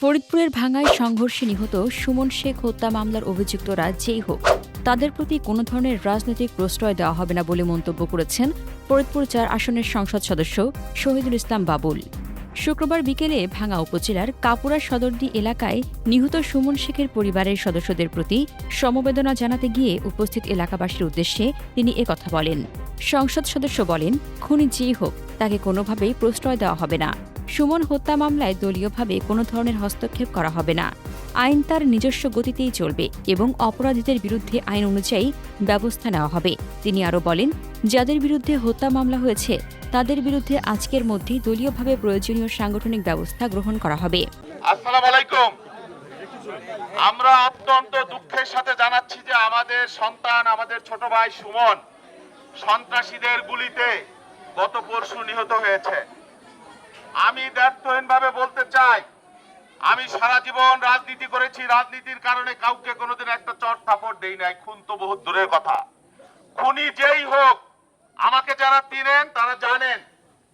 ফরিদপুরের ভাঙ্গায় সংঘর্ষে নিহত সুমন শেখ হত্যা মামলার অভিযুক্তরা যেই হোক, তাদের প্রতি কোনো ধরনের রাজনৈতিক প্রশ্রয় দেওয়া হবে না বলে মন্তব্য করেছেন ফরিদপুর ৪ আসনের সংসদ সদস্য শহীদুল ইসলাম বাবুল। শুক্রবার বিকেলে ভাঙ্গা উপজেলার কাপুরা সদরদি এলাকায় নিহত সুমন শেখের পরিবারের সদস্যদের প্রতি সমবেদনা জানাতে গিয়ে উপস্থিত এলাকাবাসীর উদ্দেশ্যে তিনি একথা বলেন। সংসদ সদস্য বলেন, খুনি যেই হোক তাকে কোনোভাবেই প্রশ্রয় দেওয়া হবে না। সুমন হত্যা মামলায় দলীয়ভাবে কোনো ধরনের হস্তক্ষেপ করা হবে না। আইন তার নিজস্ব গতিতেই চলবে এবং অপরাধীদের বিরুদ্ধে আইন অনুযায়ী ব্যবস্থা নেওয়া হবে। তিনি আরও বলেন, যাদের বিরুদ্ধে হত্যা মামলা হয়েছে তাদের বিরুদ্ধে আজকের মধ্যেই দলীয়ভাবে প্রয়োজনীয় সাংগঠনিক ব্যবস্থা গ্রহণ করা হবে। আসসালামু আলাইকুম। আমরা অত্যন্ত দুঃখের সাথে জানাচ্ছি যে আমাদের সন্তান, আমাদের ছোট ভাই সুমন সন্ত্রাসীদের গুলিতে গত পরশু নিহত হয়েছে। আমি দ্ব্যর্থহীনভাবে বলতে চাই, আমি সারা জীবন রাজনীতি করেছি, রাজনীতির কারণে কাউকে কোনোদিন একটা চট থাপড় দেই নাই, খুন তো বহুত দূরের কথা। খুনি যেই হোক, আমাকে যারা চিনেন তারা জানেন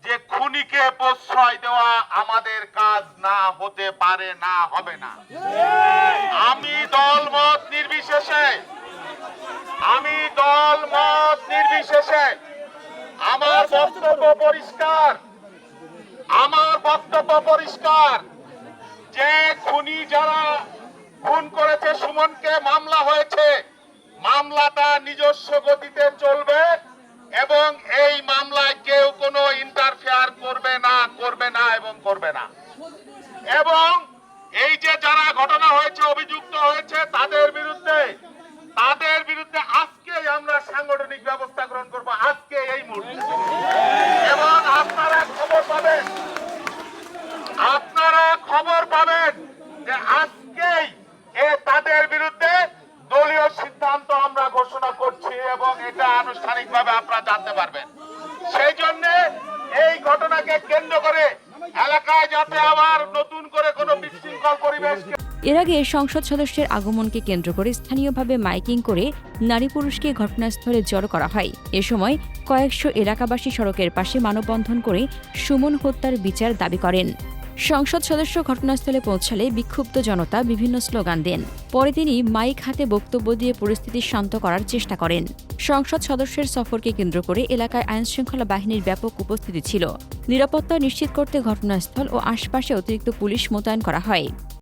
যে খুনিকে প্রশ্রয় দেওয়া আমাদের কাজ না হতে পারে, না হবে না। আমি দলমত নির্বিশেষে আমার বক্তব্য পরিষ্কার যে খুনি যারা খুন করেছে সুমনকে, মামলা হয়েছে, মামলাটা নিজস্ব গতিতে চলবে এবং এই মামলায় কেউ কোনো ইন্টারফেয়ার করবে না এবং করবে না। এবং এই যে যারা ঘটনা হয়েছে, অভিযুক্ত হয়েছে, তাদের বিরুদ্ধে আজকেই আমরা সাংগঠনিক ব্যবস্থা গ্রহণ করব, আজকে এই মুহূর্তে। এবং আপনারা খবর পাবেন যে আজকেই তাদের বিরুদ্ধে দলীয় সিদ্ধান্ত আমরা ঘোষণা করছি এবং এটা আনুষ্ঠানিকভাবে আপনারা জানতে পারবেন। সেই জন্য এই ঘটনাকে কেন্দ্র করে এলাকায় যাতে আবার নতুন করে কোনো বিশৃঙ্খল পরিবেশ। এর আগে সংসদ সদস্যের আগমনকে কেন্দ্র করে স্থানীয়ভাবে মাইকিং করে নারী পুরুষকে ঘটনাস্থলে জড়ো করা হয়। এ সময় কয়েকশো এলাকাবাসী সড়কের পাশে মানববন্ধন করে সুমন হত্যার বিচার দাবি করেন। সংসদ সদস্য ঘটনাস্থলে পৌঁছালে বিক্ষুব্ধ জনতা বিভিন্ন স্লোগান দেন। পরে তিনি মাইক হাতে বক্তব্য দিয়ে পরিস্থিতি শান্ত করার চেষ্টা করেন। সংসদ সদস্যের সফরকে কেন্দ্র করে এলাকায় আইনশৃঙ্খলা বাহিনীর ব্যাপক উপস্থিতি ছিল। নিরাপত্তা নিশ্চিত করতে ঘটনাস্থল ও আশপাশে অতিরিক্ত পুলিশ মোতায়েন করা হয়।